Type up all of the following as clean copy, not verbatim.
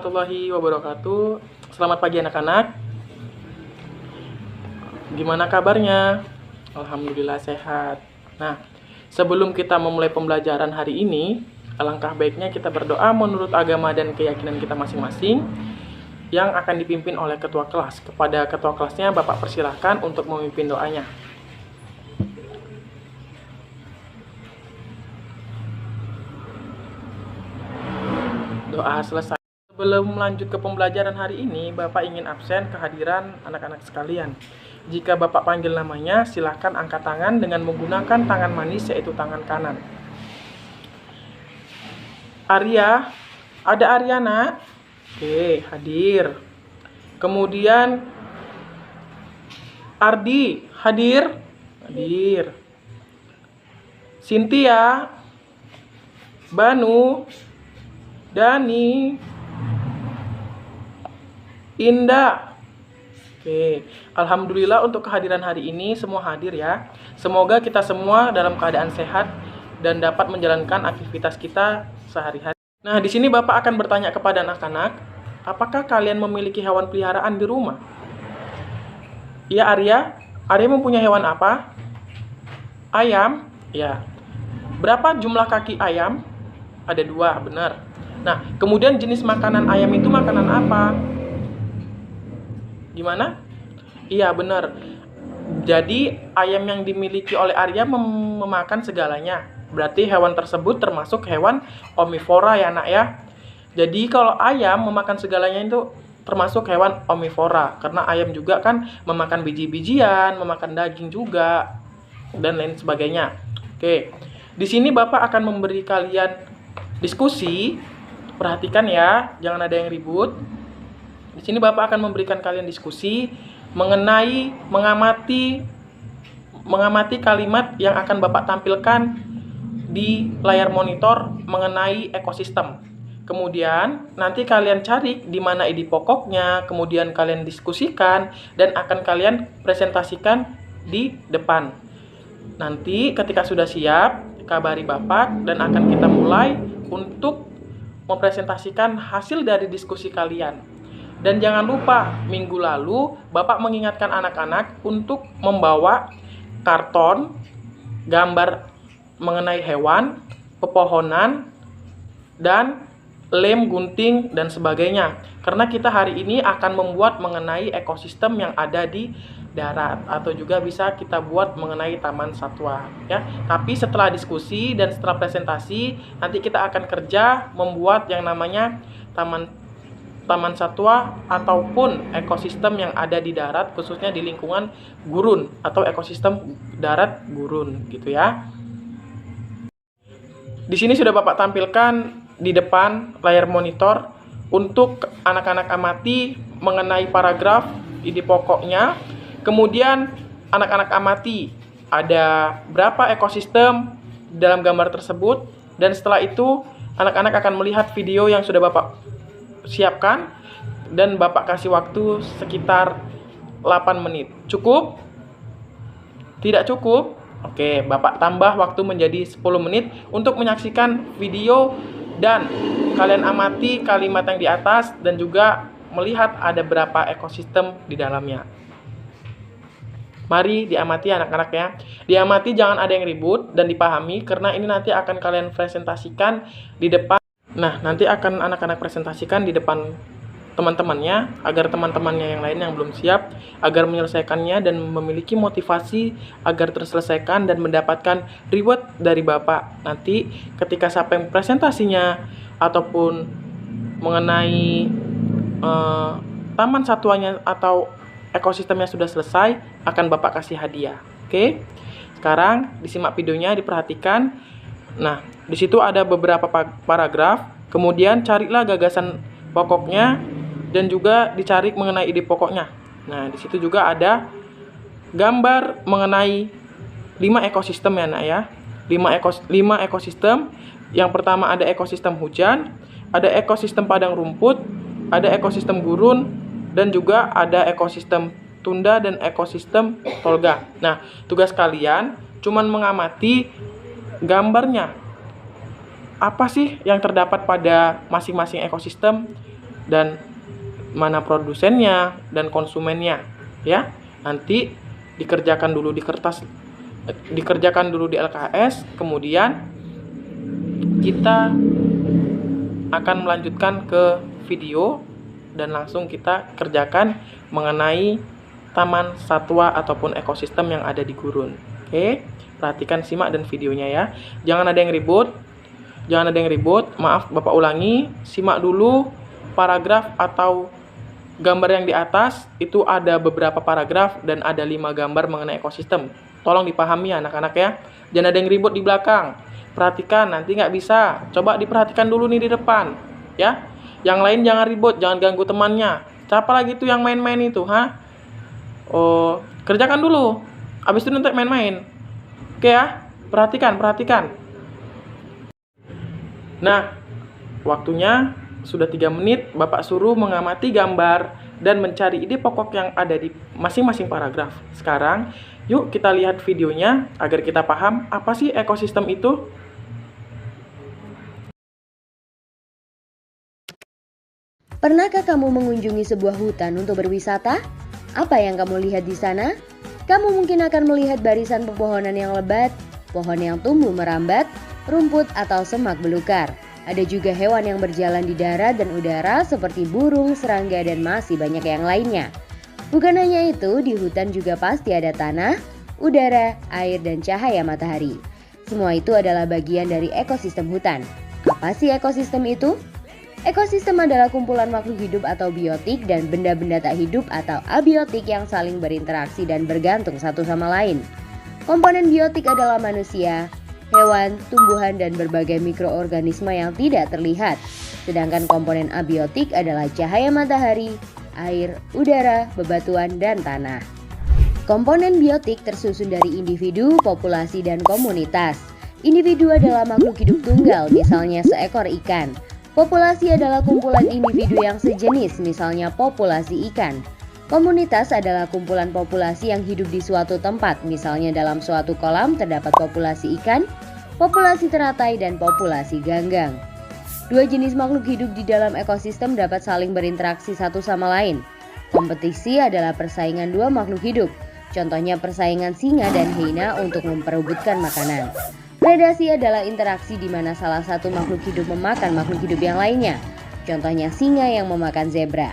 warahmatullahi wabarakatuh. Selamat pagi anak-anak. Gimana kabarnya? Alhamdulillah sehat. Nah, sebelum kita memulai pembelajaran hari ini, alangkah baiknya kita berdoa menurut agama dan keyakinan kita masing-masing yang akan dipimpin oleh ketua kelas. Kepada ketua kelasnya, Bapak persilahkan untuk memimpin doanya. Doa selesai. Sebelum lanjut ke pembelajaran hari ini, Bapak ingin absen kehadiran anak-anak sekalian. Jika Bapak panggil namanya, silahkan angkat tangan dengan menggunakan tangan manis, yaitu tangan kanan. Arya, ada Aryana? Oke, hadir. Kemudian Ardi, hadir? Hadir. Cynthia, Banu, Dani, Indah. Oke, alhamdulillah untuk kehadiran hari ini semua hadir ya. Semoga kita semua dalam keadaan sehat dan dapat menjalankan aktivitas kita sehari-hari. Nah, di sini Bapak akan bertanya kepada anak-anak, apakah kalian memiliki hewan peliharaan di rumah? Ya, Arya. Arya mempunyai hewan apa? Ayam? Ya. Berapa jumlah kaki ayam? Ada 2, benar. Nah, kemudian jenis makanan ayam itu makanan apa? Gimana? Iya, benar. Jadi, ayam yang dimiliki oleh Arya memakan segalanya. Berarti hewan tersebut termasuk hewan omnivora ya, Nak ya. Jadi, kalau ayam memakan segalanya itu termasuk hewan omnivora. Karena ayam juga kan memakan biji-bijian, memakan daging juga, dan lain sebagainya. Oke. Di sini Bapak akan memberi kalian diskusi. Perhatikan ya, jangan ada yang ribut. Di sini Bapak akan memberikan kalian diskusi mengenai mengamati kalimat yang akan Bapak tampilkan di layar monitor mengenai ekosistem. Kemudian nanti kalian cari di mana ide pokoknya, kemudian kalian diskusikan dan akan kalian presentasikan di depan. Nanti ketika sudah siap, kabari Bapak dan akan kita mulai untuk mempresentasikan hasil dari diskusi kalian. Dan jangan lupa, minggu lalu Bapak mengingatkan anak-anak untuk membawa karton, gambar mengenai hewan, pepohonan, dan lem, gunting, dan sebagainya. Karena kita hari ini akan membuat mengenai ekosistem yang ada di darat, atau juga bisa kita buat mengenai taman satwa ya. Tapi setelah diskusi dan setelah presentasi, nanti kita akan kerja membuat yang namanya taman satwa ataupun ekosistem yang ada di darat, khususnya di lingkungan gurun atau ekosistem darat gurun gitu ya. Di sini sudah Bapak tampilkan di depan layar monitor untuk anak-anak amati mengenai paragraf ide pokoknya. Kemudian anak-anak amati ada berapa ekosistem dalam gambar tersebut, dan setelah itu anak-anak akan melihat video yang sudah Bapak siapkan dan Bapak kasih waktu sekitar 8 menit. Cukup? Tidak cukup? Oke, Bapak tambah waktu menjadi 10 menit untuk menyaksikan video dan kalian amati kalimat yang di atas dan juga melihat ada berapa ekosistem di dalamnya. Mari diamati anak-anak ya. Diamati, jangan ada yang ribut dan dipahami karena ini nanti akan kalian presentasikan di depan. Nah, nanti akan anak-anak presentasikan di depan teman-temannya agar teman-temannya yang lain yang belum siap agar menyelesaikannya dan memiliki motivasi agar terselesaikan dan mendapatkan reward dari Bapak. Nanti ketika sampai presentasinya ataupun mengenai taman satwanya atau ekosistemnya sudah selesai, akan Bapak kasih hadiah. Oke. Sekarang disimak videonya, diperhatikan. Nah, di situ ada beberapa paragraf. Kemudian carilah gagasan pokoknya dan juga dicari mengenai ide pokoknya. Nah, di situ juga ada gambar mengenai 5 ekosistem ya, Nak ya. 5 ekosistem. Yang pertama ada ekosistem hujan, ada ekosistem padang rumput, ada ekosistem gurun, dan juga ada ekosistem tunda dan ekosistem tolga. Nah, tugas kalian cuman mengamati gambarnya. Apa sih yang terdapat pada masing-masing ekosistem? dan mana produsennya dan konsumennya ya. Nanti dikerjakan dulu di kertas, dikerjakan dulu di LKS, kemudian kita akan melanjutkan ke video dan langsung kita kerjakan mengenai taman satwa ataupun ekosistem yang ada di gurun. Oke, perhatikan, simak dan videonya ya. Jangan ada yang ribut. Jangan ada yang ribut. Maaf, Bapak ulangi. Simak dulu paragraf atau gambar yang di atas. Itu ada beberapa paragraf dan ada 5 gambar mengenai ekosistem. Tolong dipahami ya anak-anak ya. Jangan ada yang ribut di belakang. Perhatikan, nanti nggak bisa. Coba diperhatikan dulu nih di depan ya. Yang lain jangan ribut, jangan ganggu temannya. Siapa lagi tuh yang main-main itu, Oh, kerjakan dulu. Habis itu nanti main-main. Oke ya, perhatikan. Nah, waktunya sudah 3 menit. Bapak suruh mengamati gambar dan mencari ide pokok yang ada di masing-masing paragraf. Sekarang, yuk kita lihat videonya agar kita paham apa sih ekosistem itu. Pernahkah kamu mengunjungi sebuah hutan untuk berwisata? Apa yang kamu lihat di sana? Kamu mungkin akan melihat barisan pepohonan yang lebat, pohon yang tumbuh merambat, rumput atau semak belukar. Ada juga hewan yang berjalan di darat dan udara seperti burung, serangga, dan masih banyak yang lainnya. Bukan hanya itu, di hutan juga pasti ada tanah, udara, air, dan cahaya matahari. Semua itu adalah bagian dari ekosistem hutan. Apa sih ekosistem itu? Ekosistem adalah kumpulan makhluk hidup atau biotik dan benda-benda tak hidup atau abiotik yang saling berinteraksi dan bergantung satu sama lain. Komponen biotik adalah manusia, hewan, tumbuhan, dan berbagai mikroorganisme yang tidak terlihat. Sedangkan komponen abiotik adalah cahaya matahari, air, udara, bebatuan, dan tanah. Komponen biotik tersusun dari individu, populasi, dan komunitas. Individu adalah makhluk hidup tunggal, misalnya seekor ikan. Populasi adalah kumpulan individu yang sejenis, misalnya populasi ikan. Komunitas adalah kumpulan populasi yang hidup di suatu tempat, misalnya dalam suatu kolam terdapat populasi ikan, populasi teratai, dan populasi ganggang. Dua jenis makhluk hidup di dalam ekosistem dapat saling berinteraksi satu sama lain. Kompetisi adalah persaingan dua makhluk hidup, contohnya persaingan singa dan hyena untuk memperebutkan makanan. Predasi adalah interaksi di mana salah satu makhluk hidup memakan makhluk hidup yang lainnya, contohnya singa yang memakan zebra.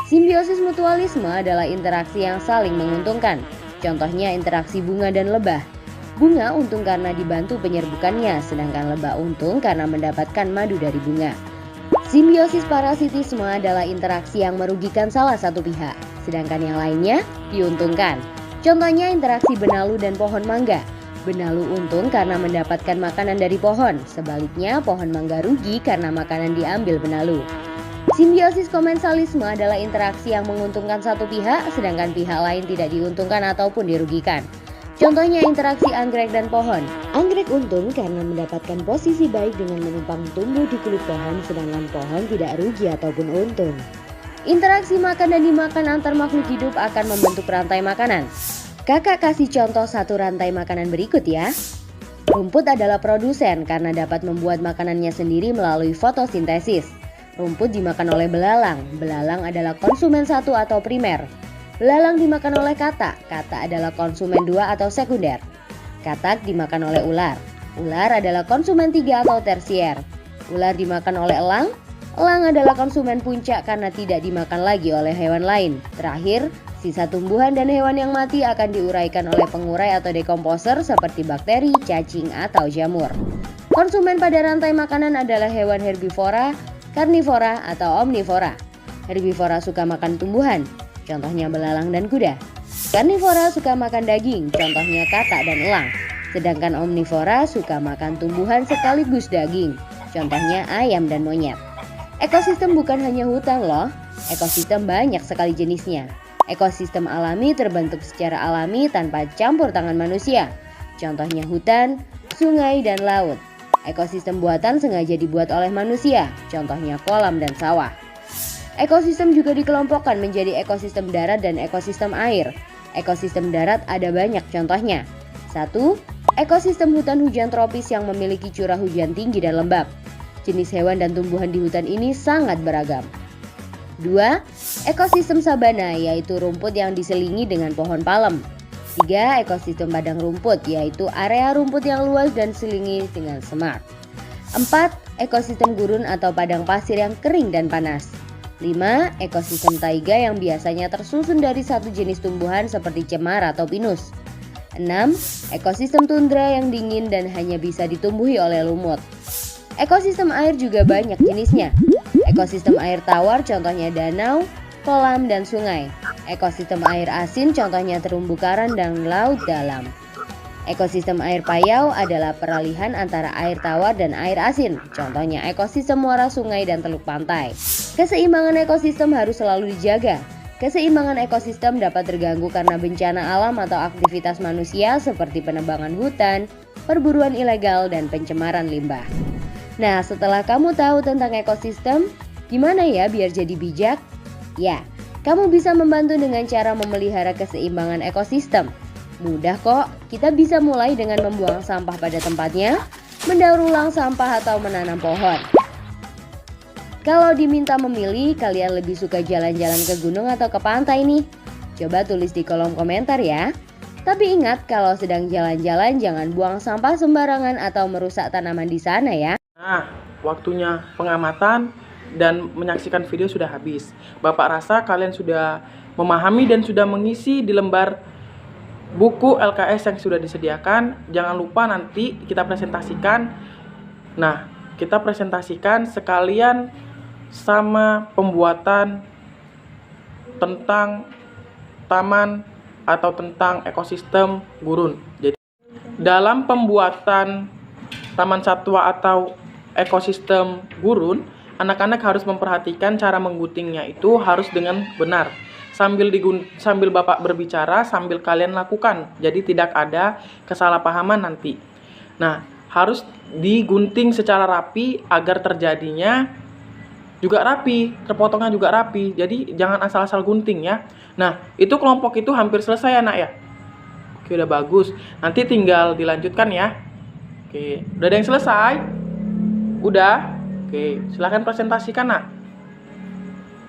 Simbiosis mutualisme adalah interaksi yang saling menguntungkan, contohnya interaksi bunga dan lebah. Bunga untung karena dibantu penyerbukannya, sedangkan lebah untung karena mendapatkan madu dari bunga. Simbiosis parasitisme adalah interaksi yang merugikan salah satu pihak, sedangkan yang lainnya diuntungkan. Contohnya interaksi benalu dan pohon mangga. Benalu untung karena mendapatkan makanan dari pohon, sebaliknya pohon mangga rugi karena makanan diambil benalu. Simbiosis komensalisme adalah interaksi yang menguntungkan satu pihak, sedangkan pihak lain tidak diuntungkan ataupun dirugikan. Contohnya interaksi anggrek dan pohon. Anggrek untung karena mendapatkan posisi baik dengan menumpang tumbuh di kulit pohon, sedangkan pohon tidak rugi ataupun untung. Interaksi makan dan dimakan antar makhluk hidup akan membentuk rantai makanan. Kakak kasih contoh satu rantai makanan berikut ya. Rumput adalah produsen karena dapat membuat makanannya sendiri melalui fotosintesis. Rumput dimakan oleh belalang. Belalang adalah konsumen satu atau primer. Belalang dimakan oleh katak. Katak adalah konsumen dua atau sekunder. Katak dimakan oleh ular. Ular adalah konsumen tiga atau tersier. Ular dimakan oleh elang. Elang adalah konsumen puncak karena tidak dimakan lagi oleh hewan lain. Terakhir, sisa tumbuhan dan hewan yang mati akan diuraikan oleh pengurai atau dekomposer seperti bakteri, cacing, atau jamur. Konsumen pada rantai makanan adalah hewan herbivora, karnivora, atau omnivora. Herbivora suka makan tumbuhan, contohnya belalang dan kuda. Karnivora suka makan daging, contohnya katak dan elang. Sedangkan omnivora suka makan tumbuhan sekaligus daging, contohnya ayam dan monyet. Ekosistem bukan hanya hutan loh, ekosistem banyak sekali jenisnya. Ekosistem alami terbentuk secara alami tanpa campur tangan manusia. Contohnya hutan, sungai, dan laut. Ekosistem buatan sengaja dibuat oleh manusia. Contohnya kolam dan sawah. Ekosistem juga dikelompokkan menjadi ekosistem darat dan ekosistem air. Ekosistem darat ada banyak contohnya. 1. Ekosistem hutan hujan tropis yang memiliki curah hujan tinggi dan lembab. Jenis hewan dan tumbuhan di hutan ini sangat beragam. 2. Ekosistem sabana, yaitu rumput yang diselingi dengan pohon palem. 3. Ekosistem padang rumput, yaitu area rumput yang luas dan diselingi dengan semak. 4. Ekosistem gurun atau padang pasir yang kering dan panas. 5. Ekosistem taiga yang biasanya tersusun dari satu jenis tumbuhan seperti cemara atau pinus. 6. Ekosistem tundra yang dingin dan hanya bisa ditumbuhi oleh lumut. Ekosistem air juga banyak jenisnya. Ekosistem air tawar contohnya danau, kolam, dan sungai. Ekosistem air asin contohnya terumbu karang dan laut dalam. Ekosistem air payau adalah peralihan antara air tawar dan air asin, contohnya ekosistem muara sungai dan teluk pantai. Keseimbangan ekosistem harus selalu dijaga. Keseimbangan ekosistem dapat terganggu karena bencana alam atau aktivitas manusia seperti penebangan hutan, perburuan ilegal, dan pencemaran limbah. Nah, setelah kamu tahu tentang ekosistem, gimana ya biar jadi bijak? Ya, kamu bisa membantu dengan cara memelihara keseimbangan ekosistem. Mudah kok, kita bisa mulai dengan membuang sampah pada tempatnya, mendaur ulang sampah atau menanam pohon. Kalau diminta memilih, kalian lebih suka jalan-jalan ke gunung atau ke pantai nih? Coba tulis di kolom komentar ya. Tapi ingat, kalau sedang jalan-jalan jangan buang sampah sembarangan atau merusak tanaman di sana ya. Nah, waktunya pengamatan dan menyaksikan video sudah habis. Bapak rasa kalian sudah memahami dan sudah mengisi di lembar buku LKS yang sudah disediakan. Jangan lupa nanti kita presentasikan. Nah, kita presentasikan sekalian sama pembuatan tentang taman atau tentang ekosistem gurun. Jadi dalam pembuatan taman satwa atau ekosistem gurun, anak-anak harus memperhatikan cara mengguntingnya itu harus dengan benar. Sambil Bapak berbicara, sambil kalian lakukan. Jadi tidak ada kesalahpahaman nanti. Nah, harus digunting secara rapi agar terjadinya juga rapi, terpotongnya juga rapi. Jadi jangan asal-asal gunting ya. Nah, itu kelompok itu hampir selesai anak ya. Oke, udah bagus. Nanti tinggal dilanjutkan ya. Oke, udah ada yang selesai? Udah? Oke, silahkan presentasikan nak.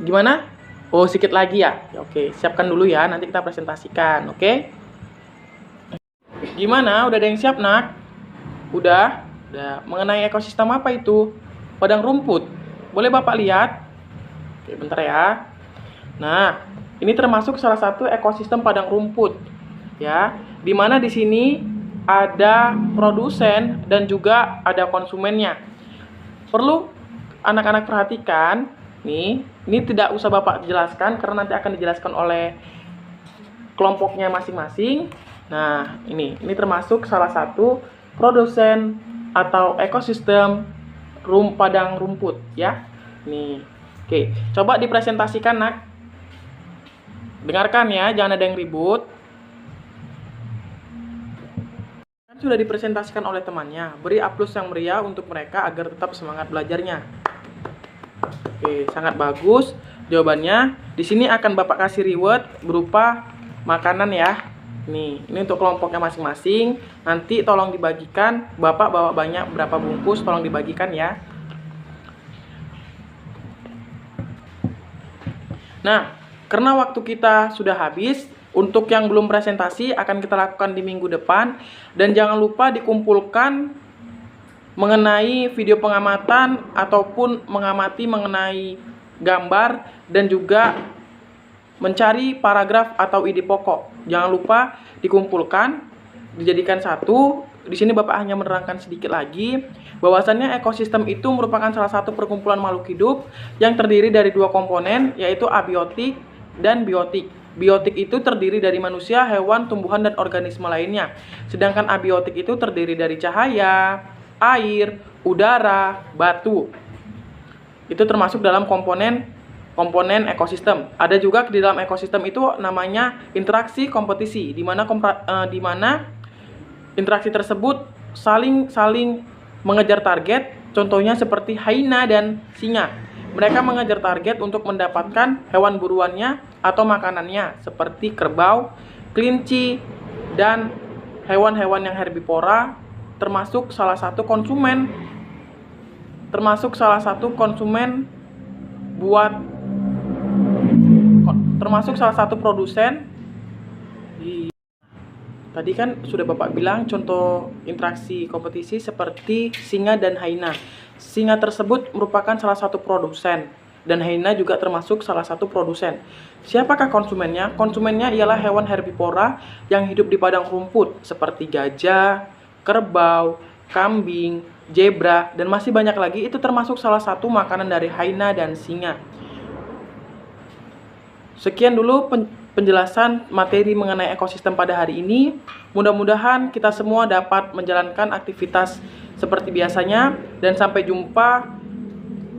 Gimana? Oh, sedikit lagi ya? Oke, siapkan dulu ya, nanti kita presentasikan, oke? Gimana? Udah ada yang siap nak? Udah? Udah. Mengenai ekosistem apa itu? Padang rumput. Boleh Bapak lihat? Oke, bentar ya. Nah, ini termasuk salah satu ekosistem padang rumput. Ya, dimana di sini ada produsen dan juga ada konsumennya. Perlu anak-anak perhatikan, nih, ini tidak usah Bapak jelaskan karena nanti akan dijelaskan oleh kelompoknya masing-masing. Nah, ini termasuk salah satu produsen atau ekosistem padang rumput ya. Nih. Oke, coba dipresentasikan nak. Dengarkan ya, jangan ada yang ribut. Sudah dipresentasikan oleh temannya. Beri aplaus yang meriah untuk mereka agar tetap semangat belajarnya. Oke, sangat bagus jawabannya. Di sini akan Bapak kasih reward berupa makanan ya. Nih, ini untuk kelompoknya masing-masing. Nanti tolong dibagikan. Bapak bawa banyak berapa bungkus, tolong dibagikan ya. Nah, karena waktu kita sudah habis, untuk yang belum presentasi akan kita lakukan di minggu depan. Dan jangan lupa dikumpulkan mengenai video pengamatan ataupun mengamati mengenai gambar dan juga mencari paragraf atau ide pokok. Jangan lupa dikumpulkan, dijadikan satu. Di sini Bapak hanya menerangkan sedikit lagi bahwasannya ekosistem itu merupakan salah satu perkumpulan makhluk hidup yang terdiri dari dua komponen, yaitu abiotik dan biotik. Biotik itu terdiri dari manusia, hewan, tumbuhan, dan organisme lainnya. Sedangkan abiotik itu terdiri dari cahaya, air, udara, batu. Itu termasuk dalam komponen ekosistem. Ada juga di dalam ekosistem itu namanya interaksi kompetisi, di mana interaksi tersebut saling mengejar target. Contohnya seperti hyena dan singa. Mereka mengejar target untuk mendapatkan hewan buruannya atau makanannya seperti kerbau, kelinci, dan hewan-hewan yang herbivora, termasuk salah satu konsumen buat termasuk salah satu produsen. Tadi kan sudah Bapak bilang contoh interaksi kompetisi seperti singa dan hyena. Singa tersebut merupakan salah satu produsen dan hyena juga termasuk salah satu produsen. Siapakah konsumennya? Konsumennya ialah hewan herbivora yang hidup di padang rumput seperti gajah, kerbau, kambing, zebra, dan masih banyak lagi. Itu termasuk salah satu makanan dari hyena dan singa. Sekian dulu penjelasan materi mengenai ekosistem pada hari ini. Mudah-mudahan kita semua dapat menjalankan aktivitas seperti biasanya, dan sampai jumpa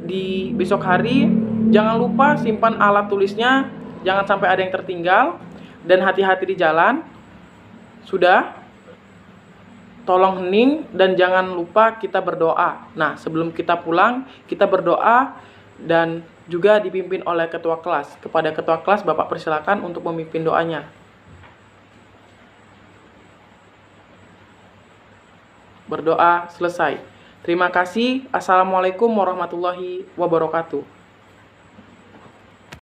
di besok hari. Jangan lupa simpan alat tulisnya, jangan sampai ada yang tertinggal, dan hati-hati di jalan. Sudah? Tolong hening dan jangan lupa kita berdoa. Nah, sebelum kita pulang, kita berdoa dan juga dipimpin oleh ketua kelas. Kepada ketua kelas, Bapak persilakan untuk memimpin doanya. Berdoa selesai. Terima kasih. Assalamualaikum warahmatullahi wabarakatuh.